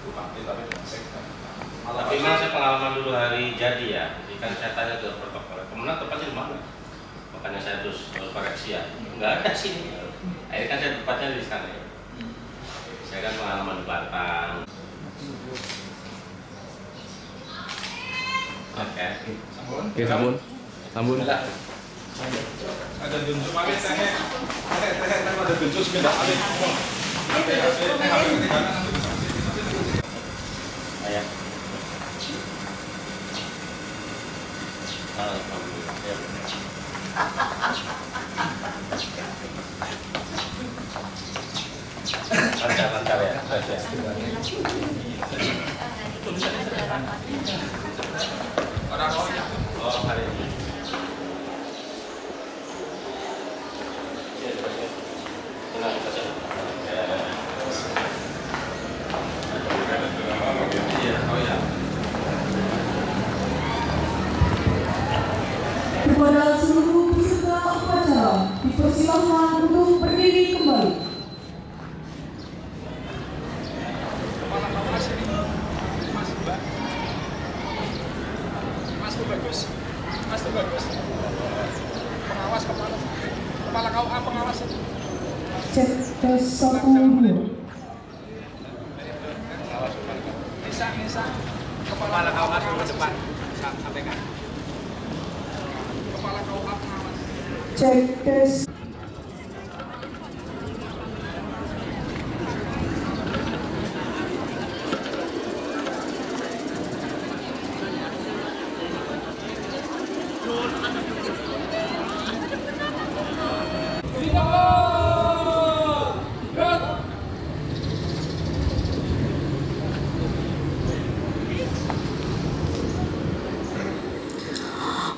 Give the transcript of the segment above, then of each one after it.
bupati tapi dengan sekda. Tapi memang saya pengalaman dulu hari jadi ya, jadi kan saya tanya ke protokol, kemudian tempatnya di mana? Makanya saya terus koreksi ya, nggak ada sini. Akhirnya kan saya tempatnya di sana ya. Saya kan pengalaman di Batam. Oke. Sambun. Oke, sambun. Sambun. Ada junjung balik teh. Ada junjung sepeda balik. Ayah. Alhamdulillah. Ya benar. Lancar ya. Oh, hari ini. Kepada seluruh peserta upacara dipersilahkan untuk berdiri kembali. Mas tuh bagus. Pengawas kepala KUA pengawas. Cek tes 1 2. Nisa kepala KUA ke depan sampaikan. Kepala KUA pengawas. Cek tes.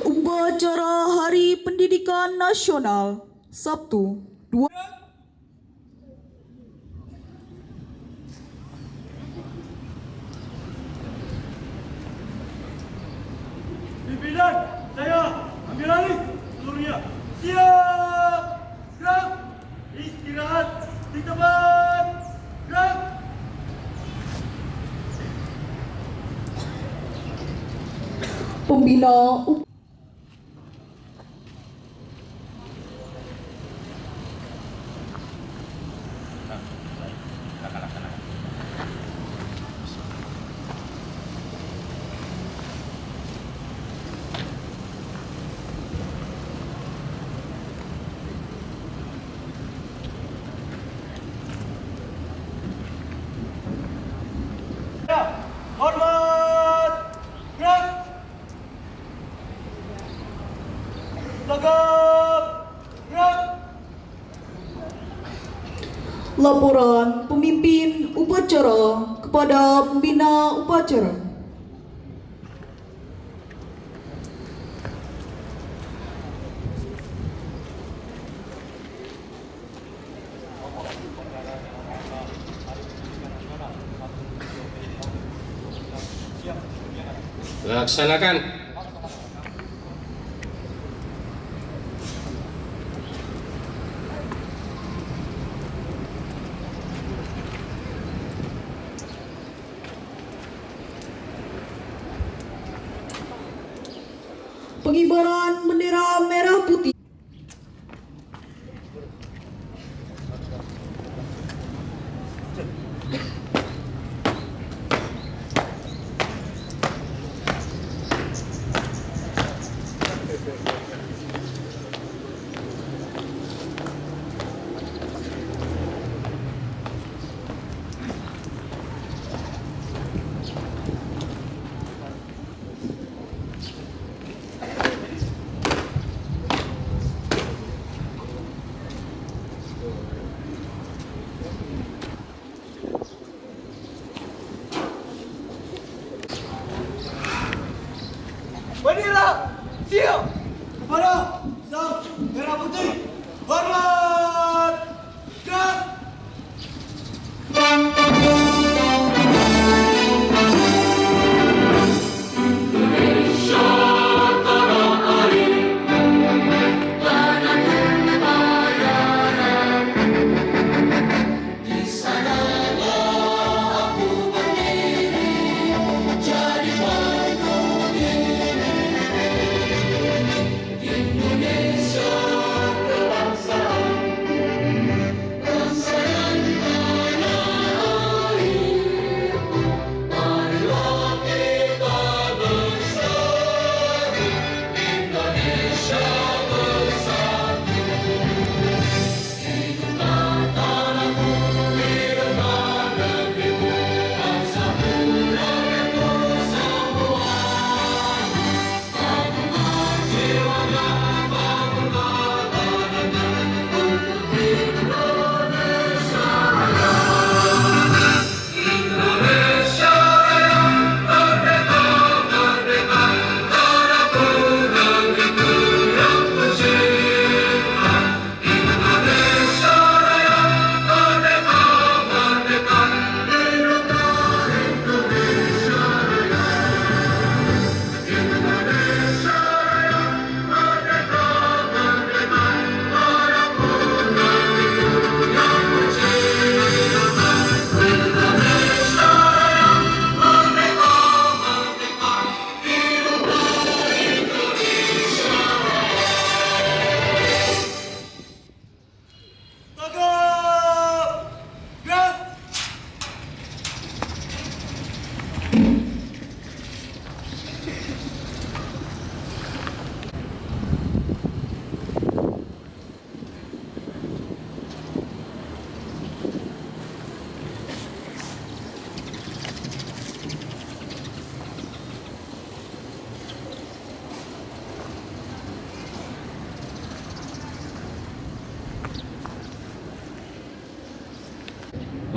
Upacara Hari Pendidikan Nasional Sabtu 2 Pimpinan, saya ambil alih seluruhnya. Siap! Gerak! Istirahat di tempat! Gerak! Pembina Hormat! Gerak! Tegap! Gerak! laporan pemimpin upacara kepada pembina upacara. Laksanakan. Pengibaran bendera merah putih. Tanggap! Gerak!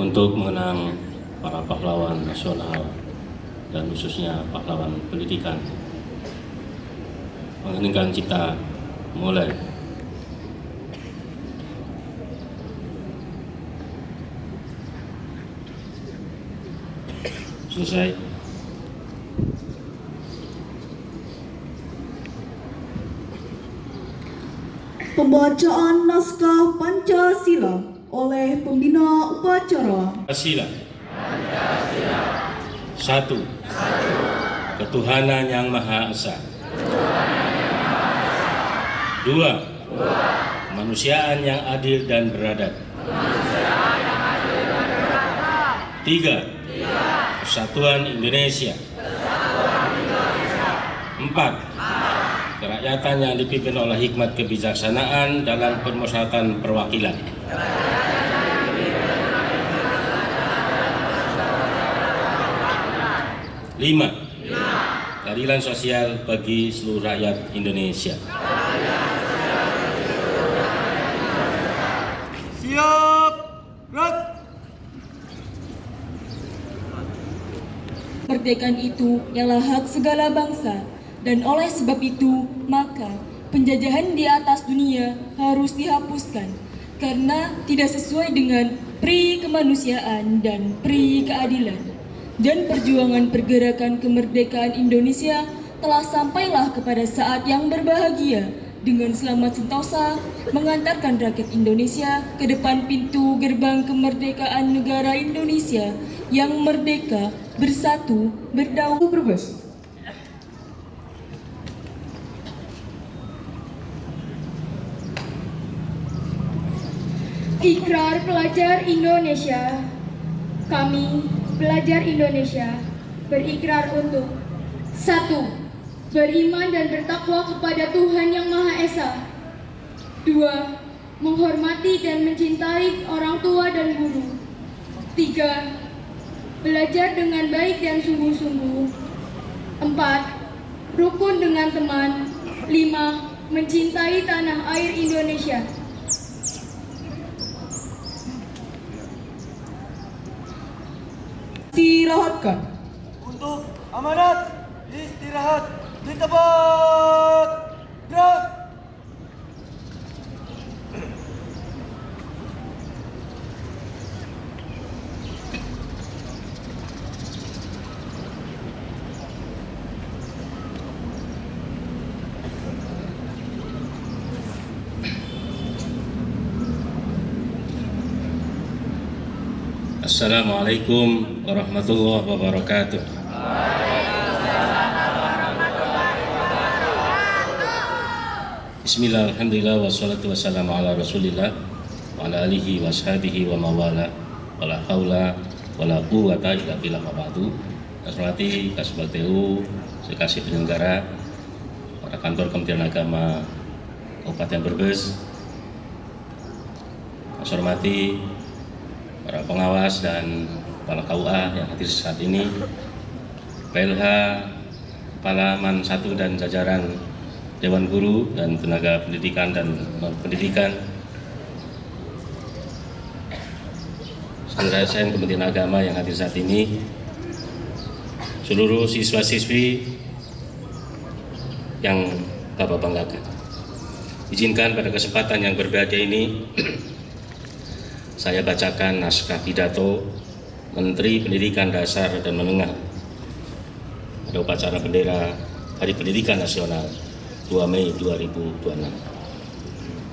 Untuk mengenang para pahlawan nasional dan khususnya pahlawan pendidikan, mengheningkan cipta mulai. Selesai. Pembacaan naskah Pancasila oleh pembina upacara. Pancasila. Satu. Ketuhanan yang Maha Esa. Dua. Kemanusiaan yang adil dan beradab. Tiga. Persatuan Indonesia. Empat. Kerakyatan yang dipimpin oleh hikmat kebijaksanaan dalam permusyawaratan perwakilan. 5. Keadilan sosial bagi seluruh rakyat Indonesia. Siap! Gerak! Kemerdekaan itu ialah hak segala bangsa, dan oleh sebab itu, maka penjajahan di atas dunia harus dihapuskan, karena tidak sesuai dengan pri kemanusiaan dan pri keadilan. Dan perjuangan pergerakan kemerdekaan Indonesia telah sampailah kepada saat yang berbahagia, dengan selamat sentosa mengantarkan rakyat Indonesia ke depan pintu gerbang kemerdekaan negara Indonesia yang merdeka, bersatu, berdaulat, berbes. Ikrar pelajar Indonesia. Kami, pelajar Indonesia, berikrar untuk 1. Beriman dan bertakwa kepada Tuhan Yang Maha Esa. 2. Menghormati dan mencintai orang tua dan guru. 3. Belajar dengan baik dan sungguh-sungguh. 4. Rukun dengan teman. 5. Mencintai tanah air Indonesia. Istirahatkan. Untuk amanat, istirahat di tempat. Gerak! Assalamualaikum warahmatullahi wabarakatuh. Bismillah, alhamdulillah, wassalatu wassalamu ala rasulillah wa ala alihi wa ashabihi wa mawala wa la hawla wa la quwata illa billah wa ba'du. Kasih Kasbag TU, sekasih penyelenggara, para kantor Kementerian Agama Kabupaten Brebes, saya hormati para pengawas dan kepala KUA yang hadir saat ini, PLH, Kepala MAN 1 dan jajaran Dewan Guru dan tenaga pendidikan dan non-pendidikan, saudara saya Kementerian Agama yang hadir saat ini, seluruh siswa-siswi yang Bapak banggakan. Izinkan pada kesempatan yang berbahagia ini saya bacakan naskah pidato Menteri Pendidikan Dasar dan Menengah pada upacara bendera Hari Pendidikan Nasional 2 Mei 2026.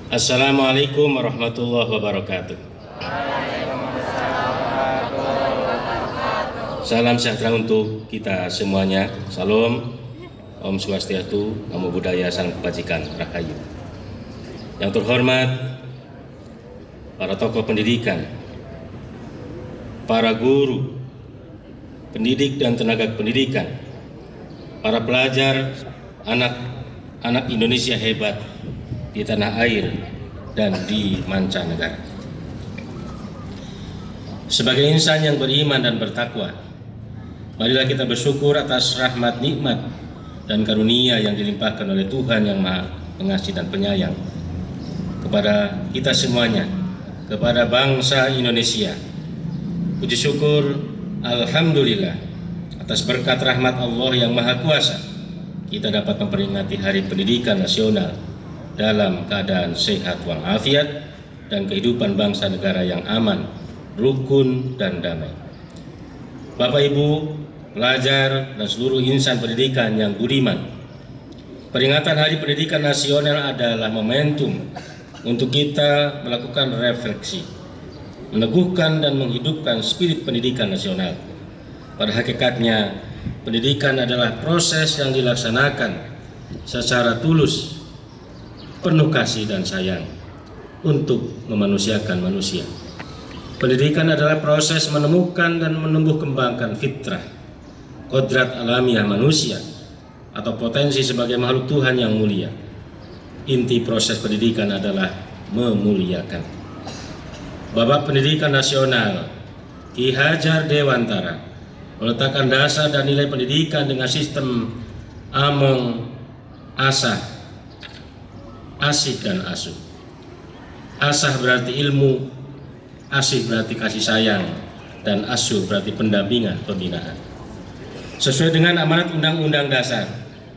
Assalamualaikum warahmatullahi wabarakatuh. Salam sejahtera untuk kita semuanya. Salam, Om Swastiastu, Namo Buddhaya, Salam Kebajikan, Rahayu. Yang terhormat para tokoh pendidikan, para guru, pendidik dan tenaga pendidikan, para pelajar, anak Indonesia hebat di tanah air dan di mancanegara. Sebagai insan yang beriman dan bertakwa, marilah kita bersyukur atas rahmat, nikmat, dan karunia yang dilimpahkan oleh Tuhan yang Maha Pengasih dan Penyayang kepada kita semuanya, kepada bangsa Indonesia. Puji syukur, alhamdulillah, atas berkat rahmat Allah yang Maha Kuasa, kita dapat memperingati Hari Pendidikan Nasional dalam keadaan sehat walafiat dan kehidupan bangsa negara yang aman, rukun, dan damai. Bapak Ibu, pelajar, dan seluruh insan pendidikan yang budiman, peringatan Hari Pendidikan Nasional adalah momentum untuk kita melakukan refleksi, meneguhkan dan menghidupkan spirit pendidikan nasional. Pada hakikatnya, pendidikan adalah proses yang dilaksanakan secara tulus, penuh kasih dan sayang untuk memanusiakan manusia. Pendidikan adalah proses menemukan dan menumbuh kembangkan fitrah, kodrat alamiah manusia, atau potensi sebagai makhluk Tuhan yang mulia. Inti proses pendidikan adalah memuliakan. Bapak Pendidikan Nasional Ki Hajar Dewantara meletakkan dasar dan nilai pendidikan dengan sistem among, asah, asih, dan asuh. Asah berarti ilmu, asih berarti kasih sayang, dan asuh berarti pendampingan, pembinaan. Sesuai dengan amanat Undang-Undang Dasar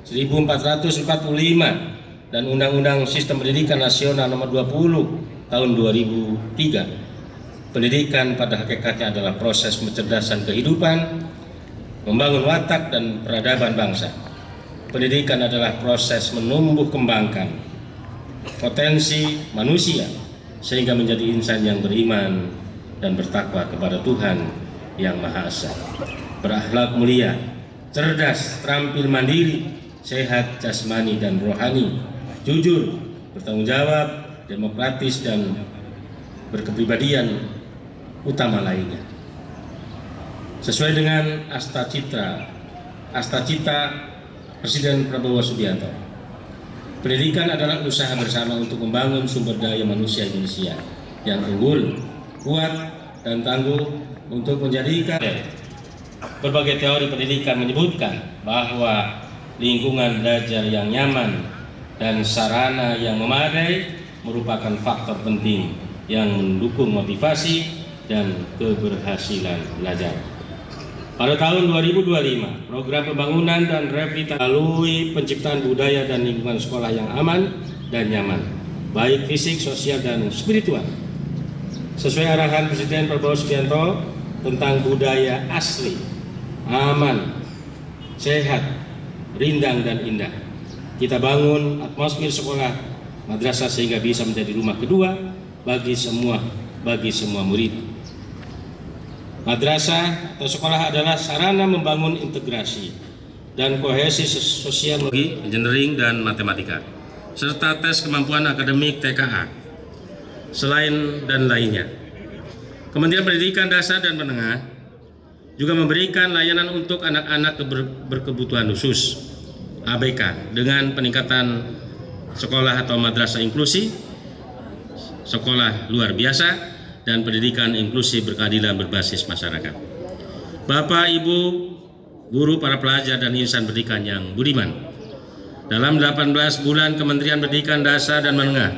1445 dan Undang-Undang Sistem Pendidikan Nasional Nomor 20 Tahun 2003, pendidikan pada hakikatnya adalah proses pencerdasan kehidupan, membangun watak dan peradaban bangsa. Pendidikan adalah proses menumbuh kembangkan potensi manusia sehingga menjadi insan yang beriman dan bertakwa kepada Tuhan yang Maha Esa, berakhlak mulia, cerdas, terampil mandiri, sehat jasmani dan rohani, jujur, bertanggung jawab, demokratis, dan berkepribadian utama lainnya. Sesuai dengan astacita Presiden Prabowo Subianto, pendidikan adalah usaha bersama untuk membangun sumber daya manusia Indonesia yang unggul, kuat, dan tangguh untuk menjadikan. Berbagai teori pendidikan menyebutkan bahwa lingkungan belajar yang nyaman dan sarana yang memadai merupakan faktor penting yang mendukung motivasi dan keberhasilan belajar. Pada tahun 2025, program pembangunan dan revitalisasi melalui penciptaan budaya dan lingkungan sekolah yang aman dan nyaman, baik fisik, sosial, dan spiritual. Sesuai arahan Presiden Prabowo Subianto tentang budaya asli, aman, sehat, rindang, dan indah, kita bangun atmosfer sekolah madrasah sehingga bisa menjadi rumah kedua bagi semua murid. Madrasah atau sekolah adalah sarana membangun integrasi dan kohesi sosial, engineering, dan matematika, serta tes kemampuan akademik TKA, selain dan lainnya. Kementerian Pendidikan Dasar dan Menengah juga memberikan layanan untuk anak-anak berkebutuhan khusus ABK dengan peningkatan sekolah atau madrasah inklusi, sekolah luar biasa, dan pendidikan inklusi berkeadilan berbasis masyarakat. Bapak, Ibu, guru, para pelajar, dan insan pendidikan yang budiman, dalam 18 bulan Kementerian Pendidikan Dasar dan Menengah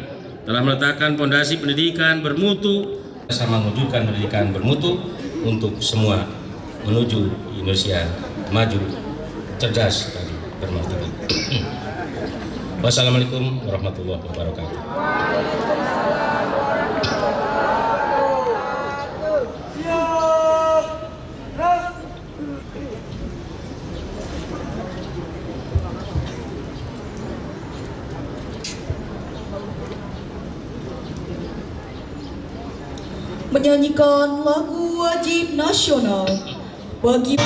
telah meletakkan fondasi pendidikan bermutu sama mewujudkan pendidikan bermutu untuk semua menuju Indonesia maju, cerdas, dan bermartabat. Wassalamualaikum warahmatullahi wabarakatuh. Menyanyikan lagu wajib nasional bagi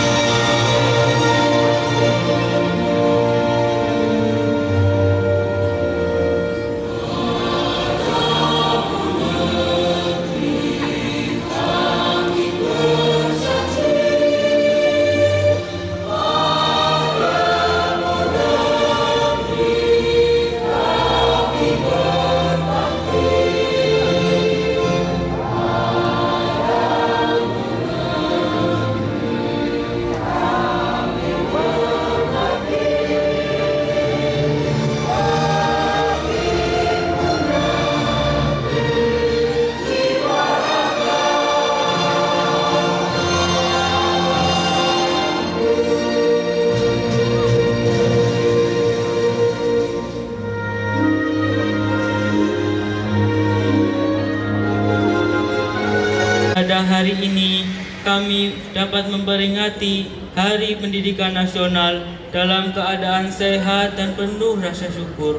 Pada hari ini kami dapat memperingati Hari Pendidikan Nasional dalam keadaan sehat dan penuh rasa syukur.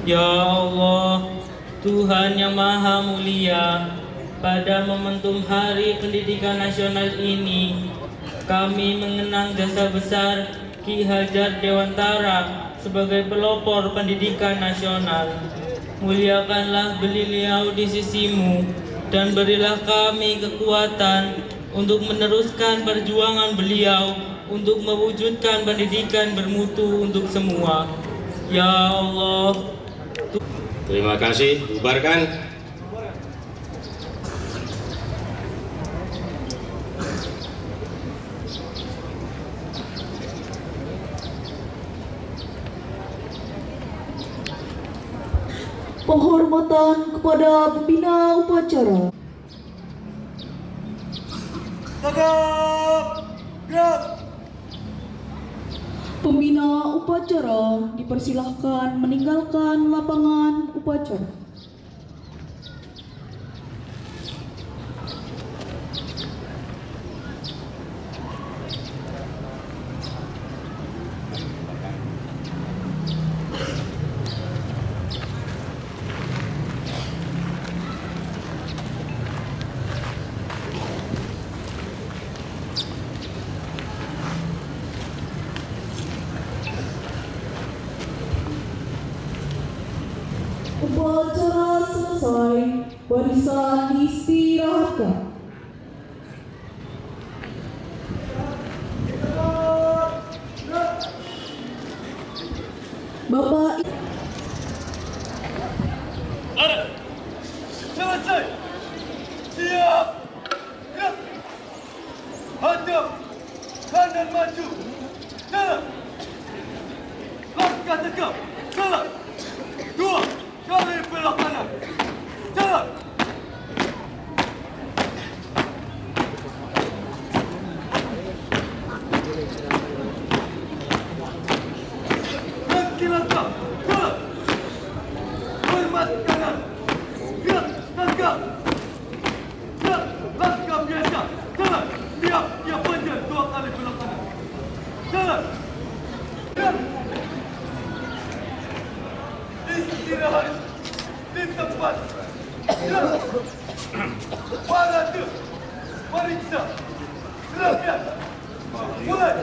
Ya Allah, Tuhan yang Maha Mulia, pada momentum Hari Pendidikan Nasional ini kami mengenang jasa besar Ki Hajar Dewantara sebagai pelopor pendidikan nasional. Muliakanlah beliau di sisimu dan berilah kami kekuatan untuk meneruskan perjuangan beliau untuk mewujudkan pendidikan bermutu untuk semua. Ya Allah. Terima kasih. Bubarkan. Penghormatan kepada pembina upacara. Tegap! Gerak! Pembina upacara dipersilahkan meninggalkan lapangan upacara. Upacara selesai, barisan diistirahatkan. Bapak Ada! Selesai! Siap! Gerak! Hadap! Kanan maju! Jalan! Langkah tegap! Jalan! 2 kali belok kanan! Jalan! Berhenti langkah! Jalan! Hormat kanan! Gerak! Langkah! Gerak! Langkah biasa! Jalan! Tiap panjang 2 kali belok kanan! Jalan! Gerak! Istirahat di tempat. Gerak! Parade! Periksa! Gerakan! Mulai!